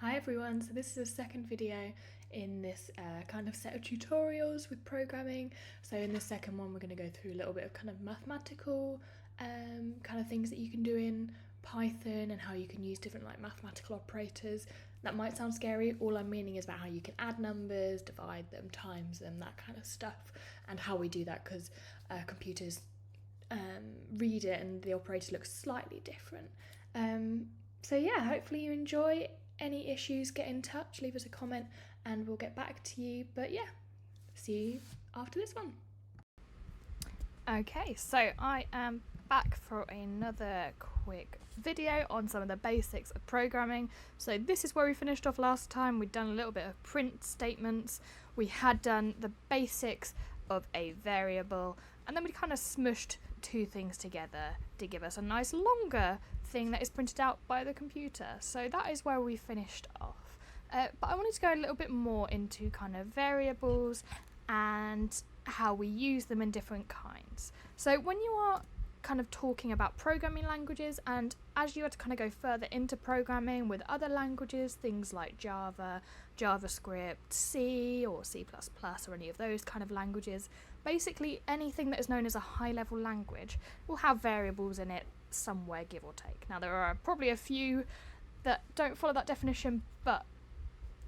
Hi everyone, so this is the second video in this kind of set of tutorials with programming. So in the second one we're going to go through a little bit of kind of mathematical kind of things that you can do in Python and how you can use different like mathematical operators. That might sound scary. All I'm meaning is about how you can add numbers, divide them, times them, that kind of stuff, and how we do that because computers read it and the operator looks slightly different. So yeah, hopefully you enjoy. Any issues, get in touch, leave us a comment and we'll get back to you. But yeah, see you after this one. Okay, so I am back for another quick video on some of the basics of programming. So this is where we finished off last time. We'd done a little bit of print statements, we had done the basics of a variable, and then we kind of smushed two things together to give us a nice longer thing that is printed out by the computer. So that is where we finished off. But I wanted to go a little bit more into kind of variables and how we use them in different kinds. So when you are kind of talking about programming languages, and as you had to kind of go further into programming with other languages, things like Java, JavaScript, C or C++ or any of those kind of languages, basically anything that is known as a high-level language will have variables in it somewhere, give or take. Now there are probably a few that don't follow that definition, but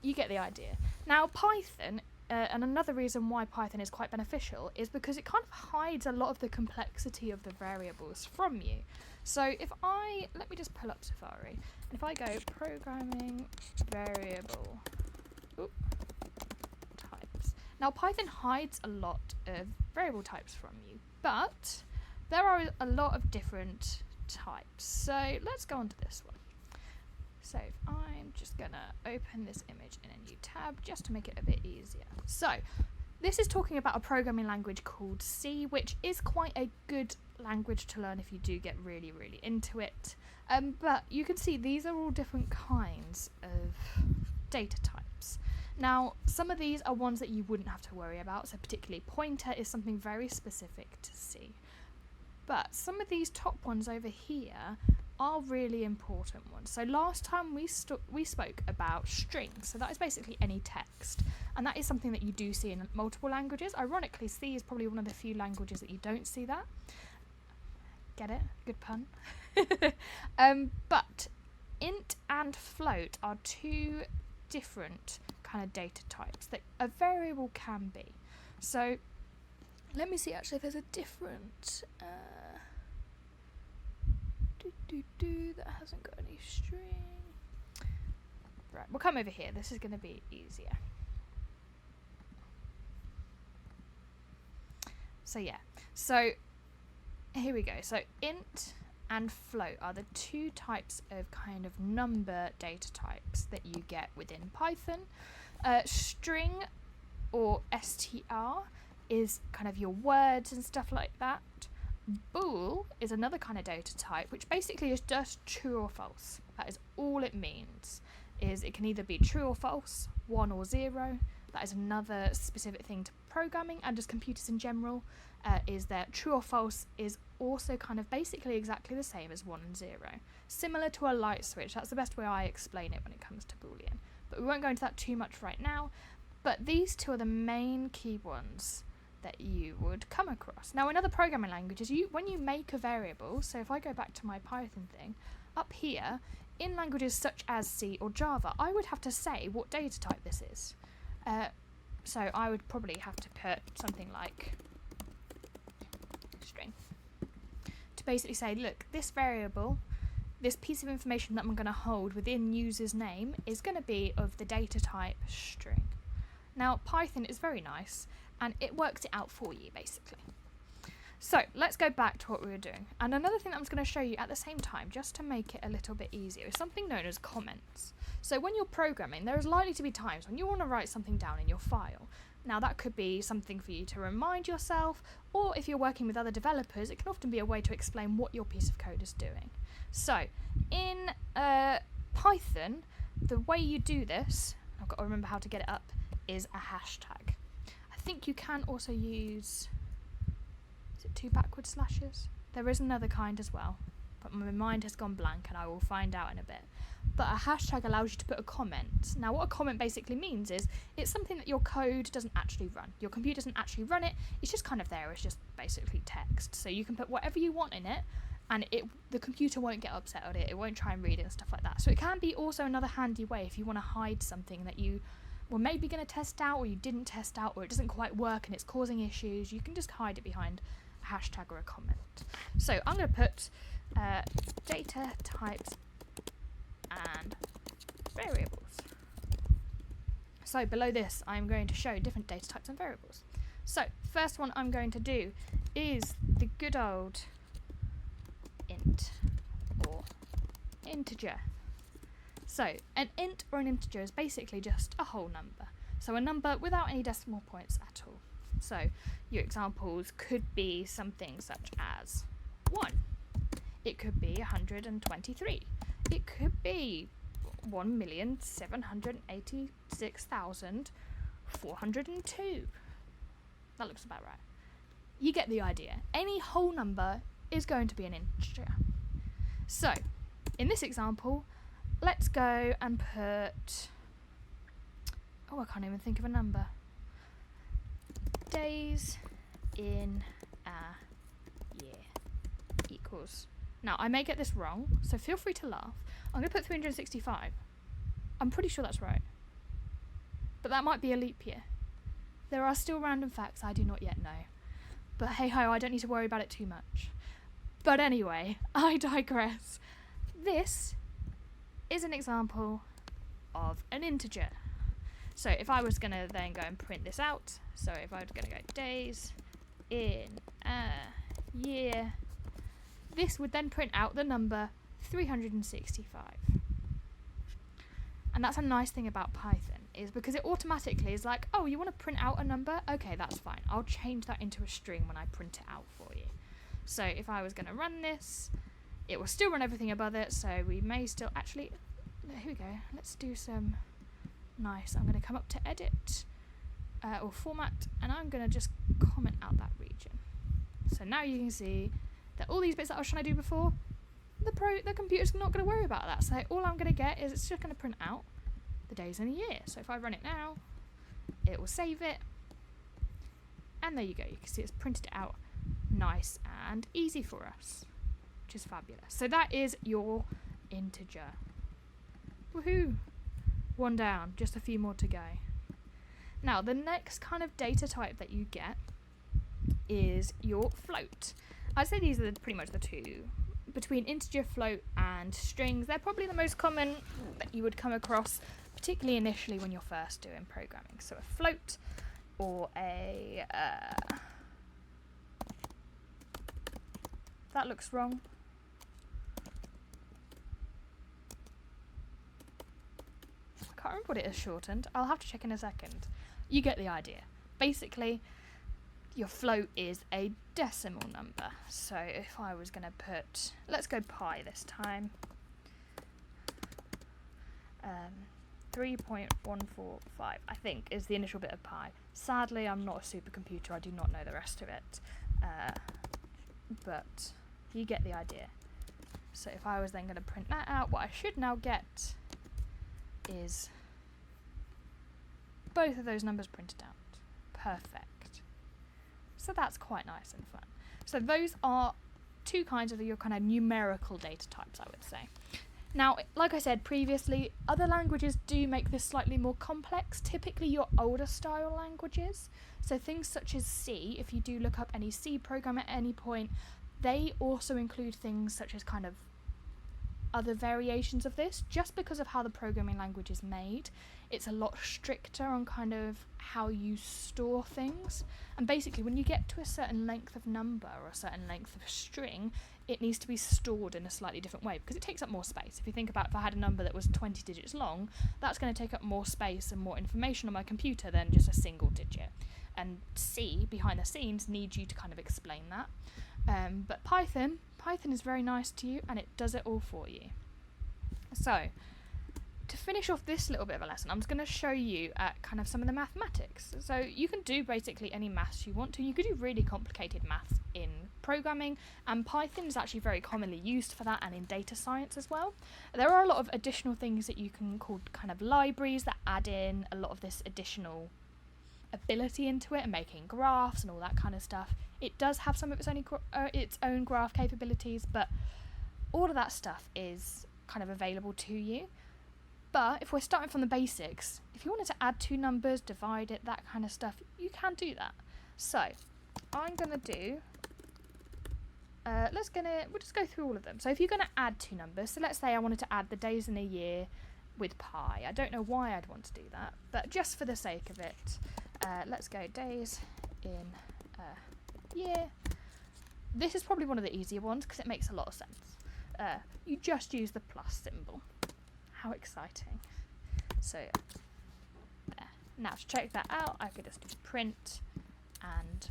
you get the idea. Now Python, and another reason why Python is quite beneficial is because it kind of hides a lot of the complexity of the variables from you. So let me just pull up Safari, and if I go programming variable types. Now Python hides a lot of variable types from you, but there are a lot of different types. So let's go on to this one. So I'm just gonna open this image in a new tab just to make it a bit easier. So this is talking about a programming language called C, which is quite a good language to learn if you do get really, really into it. But you can see these are all different kinds of data types. Now, some of these are ones that you wouldn't have to worry about, so particularly pointer is something very specific to C. But some of these top ones over here are really important ones. So last time we spoke about strings, so that is basically any text, and that is something that you do see in multiple languages. Ironically, C is probably one of the few languages that you don't see that. Get it? Good pun. But int and float are two different kind of data types that a variable can be. So let me see actually if there's a different that hasn't got any string. Right, we'll come over here. This is going to be easier. So yeah, so here we go. So int and float are the two types of kind of number data types that you get within Python. String or str is kind of your words and stuff like that. Bool is another kind of data type, which basically is just true or false. That is all it means. Is it can either be true or false, 1 or 0. That is another specific thing to programming and just computers in general, is that true or false is also kind of basically exactly the same as 1 and 0. Similar to a light switch. That's the best way I explain it when it comes to Boolean. But we won't go into that too much right now. But these two are the main key ones that you would come across. Now in other programming languages, when you make a variable, so if I go back to my Python thing, up here, in languages such as C or Java, I would have to say what data type this is. So I would probably have to put something like string to basically say, look, this variable, this piece of information that I'm going to hold within user's name is going to be of the data type string. Now Python is very nice and it works it out for you basically. So let's go back to what we were doing. And another thing that I'm going to show you at the same time, just to make it a little bit easier, is something known as comments. So when you're programming, there is likely to be times when you want to write something down in your file. Now that could be something for you to remind yourself, or if you're working with other developers, it can often be a way to explain what your piece of code is doing. So in Python, the way you do this, I've got to remember how to get it up, is a hashtag. I think you can also use, is it 2 backward slashes? There is another kind as well. but my mind has gone blank and I will find out in a bit. But a hashtag allows you to put a comment. Now what a comment basically means is it's something that your code doesn't actually run. Your computer doesn't actually run it, it's just kind of there, it's just basically text. So you can put whatever you want in it, and the computer won't get upset at it, it won't try and read it and stuff like that. So it can be also another handy way if you want to hide something that you were maybe going to test out, or you didn't test out, or it doesn't quite work and it's causing issues. You can just hide it behind a hashtag or a comment. So I'm going to put data types and variables. So below this I'm going to show different data types and variables. So first one I'm going to do is the good old int or integer. So an int or an integer is basically just a whole number. So a number without any decimal points at all. So your examples could be something such as 1. It could be 123. It could be 1,786,402. That looks about right. You get the idea. Any whole number is going to be an integer. So, in this example, let's go and put... Oh, I can't even think of a number. Days in a year equals... Now, I may get this wrong, so feel free to laugh. I'm going to put 365. I'm pretty sure that's right. But that might be a leap year. There are still random facts I do not yet know. But hey ho, I don't need to worry about it too much. But anyway, I digress. This is an example of an integer. So if I was going to then go and print this out, so if I was going to go days in a year, this would then print out the number 365. And that's a nice thing about Python, is because it automatically is like, oh, you want to print out a number? Okay, that's fine. I'll change that into a string when I print it out for you. So if I was going to run this, it will still run everything above it, so we may still actually... Here we go. Let's do some... Nice. I'm going to come up to edit or format, and I'm going to just comment out that region. So now you can see that all these bits that I was trying to do before, the computer's not going to worry about that. So all I'm going to get is it's just going to print out the days in a year. So if I run it now, it will save it. And there you go. You can see it's printed it out nice and easy for us, which is fabulous. So that is your integer. Woohoo! One down, just a few more to go. Now, the next kind of data type that you get is your float. I'd say these are pretty much the two. Between integer, float, and strings, they're probably the most common that you would come across, particularly initially when you're first doing programming. So a float or a... that looks wrong. I can't remember what it is shortened. I'll have to check in a second. You get the idea. Basically, your float is a decimal number. So if I was going to put, let's go pi this time, 3.145 I think is the initial bit of pi. Sadly, I'm not a supercomputer, I do not know the rest of it, but you get the idea. So if I was then going to print that out, what I should now get is both of those numbers printed out. Perfect. So that's quite nice and fun. So those are two kinds of your kind of numerical data types, I would say. Now, like I said previously, other languages do make this slightly more complex, typically your older style languages. So things such as C, if you do look up any C program at any point, they also include things such as kind of other variations of this, just because of how the programming language is made. It's a lot stricter on kind of how you store things, and basically when you get to a certain length of number or a certain length of string, it needs to be stored in a slightly different way because it takes up more space. If you think about if I had a number that was 20 digits long, that's going to take up more space and more information on my computer than just a single digit. And C, behind the scenes, needs you to kind of explain that. But Python is very nice to you, and it does it all for you. So, to finish off this little bit of a lesson, I'm just going to show you kind of some of the mathematics. So you can do basically any maths you want to. You could do really complicated maths in programming, and Python is actually very commonly used for that, and in data science as well. There are a lot of additional things that you can call kind of libraries that add in a lot of this additional ability into it, and making graphs and all that kind of stuff. It does have some of its own graph capabilities, but all of that stuff is kind of available to you. But if we're starting from the basics, if you wanted to add two numbers, divide it, that kind of stuff, you can do that. So I'm gonna do we'll just go through all of them. So if you're gonna add two numbers, so let's say I wanted to add the days in a year with pi. I don't know why I'd want to do that, but just for the sake of it, let's go days in a year. This is probably one of the easier ones because it makes a lot of sense. You just use the plus symbol. How exciting. So there. Now to check that out, I could just do print and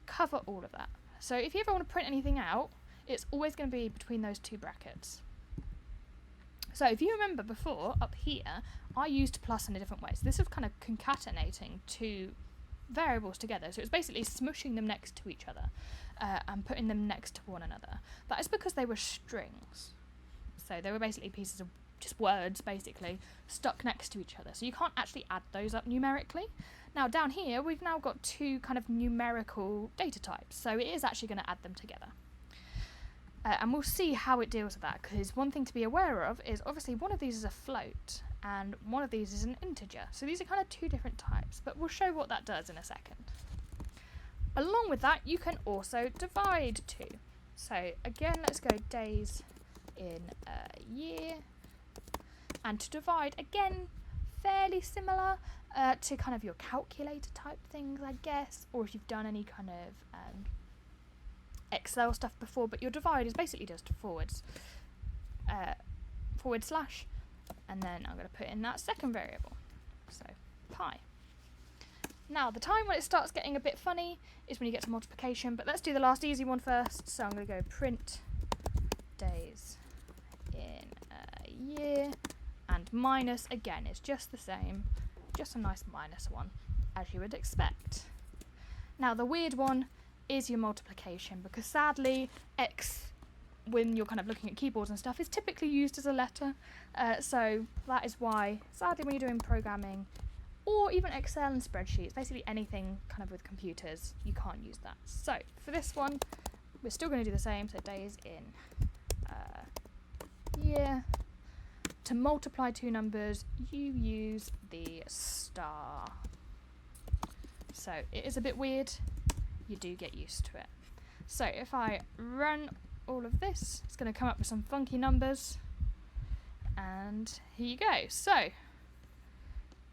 cover all of that. So if you ever want to print anything out, it's always going to be between those two brackets. So if you remember before, up here, I used plus in a different way. So this was kind of concatenating two variables together. So it was basically smushing them next to each other and putting them next to one another. That is because they were strings. So they were basically pieces of just words, basically, stuck next to each other. So you can't actually add those up numerically. Now down here, we've now got two kind of numerical data types. So it is actually going to add them together. And we'll see how it deals with that, because one thing to be aware of is obviously one of these is a float and one of these is an integer. So these are kind of two different types, but we'll show what that does in a second. Along with that, you can also divide two. So again, let's go days in a year. And to divide, again, fairly similar to kind of your calculator type things, I guess, or if you've done any kind of Excel stuff before, but your divide is basically just forwards, forward slash, and then I'm going to put in that second variable, so pi. Now the time when it starts getting a bit funny is when you get to multiplication, but let's do the last easy one first. So I'm going to go print days in a year, and minus, again, it's just the same, just a nice minus one, as you would expect. Now the weird one is your multiplication, because sadly x, when you're kind of looking at keyboards and stuff, is typically used as a letter, so that is why sadly when you're doing programming or even Excel and spreadsheets, basically anything kind of with computers, you can't use that. So for this one, we're still going to do the same, so days in year. To multiply two numbers, you use the star. So it is a bit weird, you do get used to it. So if I run all of this, it's going to come up with some funky numbers, and here you go. So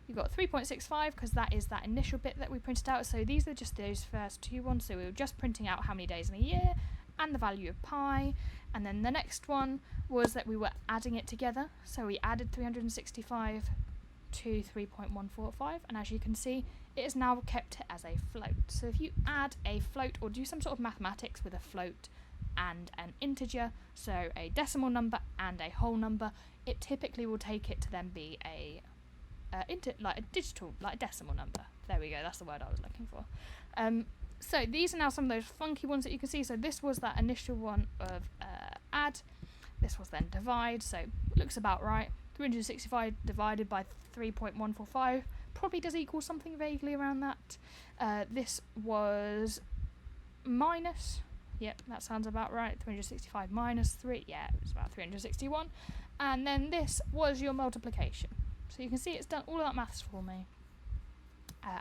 you've got 3.65 because that is that initial bit that we printed out. So these are just those first two ones, so we were just printing out how many days in a year and the value of pi, and then the next one was that we were adding it together, so we added 365 to 3.145, and as you can see, it has now kept it as a float. So if you add a float or do some sort of mathematics with a float and an integer, so a decimal number and a whole number, it typically will take it to then be a decimal number. There we go, that's the word I was looking for. So these are now some of those funky ones that you can see. So this was that initial one of add, this was then divide, so it looks about right. 365 divided by 3.145 probably does equal something vaguely around that. This was minus, yep, that sounds about right. 365 minus 3, yeah, it was about 361. And then this was your multiplication. So you can see it's done all of that maths for me.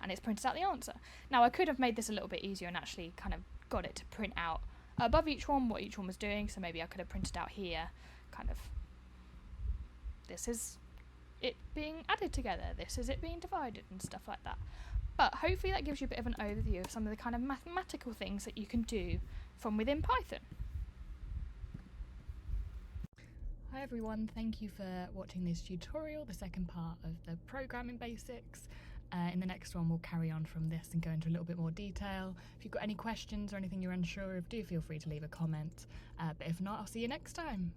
And it's printed out the answer. Now I could have made this a little bit easier and actually kind of got it to print out above each one what each one was doing, so maybe I could have printed out here kind of, this is it being added together, this is it being divided and stuff like that. But hopefully that gives you a bit of an overview of some of the kind of mathematical things that you can do from within Python. Hi everyone, thank you for watching this tutorial, the second part of the programming basics. In the next one we'll carry on from this and go into a little bit more detail. If you've got any questions or anything you're unsure of, do feel free to leave a comment. But if not, I'll see you next time.